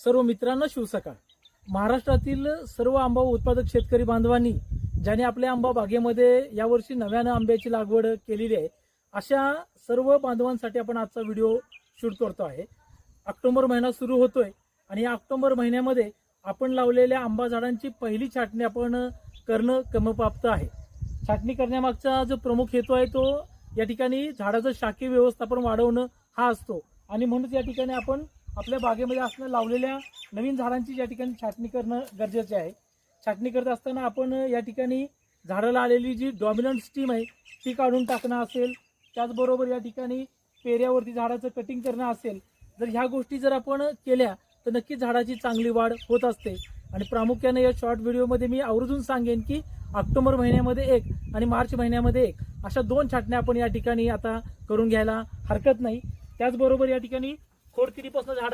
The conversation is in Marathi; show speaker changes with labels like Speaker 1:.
Speaker 1: सर्व मित्रांना शिवसकाळ. महाराष्ट्रातील सर्व आंबा उत्पादक शेतकरी बांधवांनी ज्याने आपल्या आंबा बागेमध्ये यावर्षी नव्यानं आंब्याची लागवड केलेली आहे, अशा सर्व बांधवांसाठी आपण आजचा व्हिडिओ शूट करतो आहे. ऑक्टोबर महिना सुरू होतोय आणि या ऑक्टोबर महिन्यामध्ये आपण लावलेल्या आंबा झाडांची पहिली छाटणी आपण करणं क्रमप्राप्त आहे. छाटणी करण्यामागचा जो प्रमुख हेतू आहे तो या ठिकाणी झाडाचं शाकीय व्यवस्थापन वाढवणं हा असतो आणि म्हणूनच या ठिकाणी आपण आपल्या बागेमध्ये असणं लावलेल्या नवीन झाडांची या ठिकाणी छाटणी करणं गरजेचे आहे. छाटणी करत असताना आपण या ठिकाणी झाडाला आलेली जी डॉमिनंट स्टीम आहे ती काढून टाकणं असेल, त्याचबरोबर या ठिकाणी पेऱ्यावरती झाडाचं कटिंग करणं असेल. जर ह्या गोष्टी जर आपण केल्या तर नक्कीच झाडाची चांगली वाढ होत असते. आणि प्रामुख्याने या शॉर्ट व्हिडिओमध्ये मी आवर्जून सांगेन की ऑक्टोबर महिन्यामध्ये एक आणि मार्च महिन्यामध्ये एक अशा 2 छाटण्या आपण या ठिकाणी आता करून घ्यायला हरकत नाही. त्याचबरोबर या ठिकाणी खोडकिडीपासून झाडाचं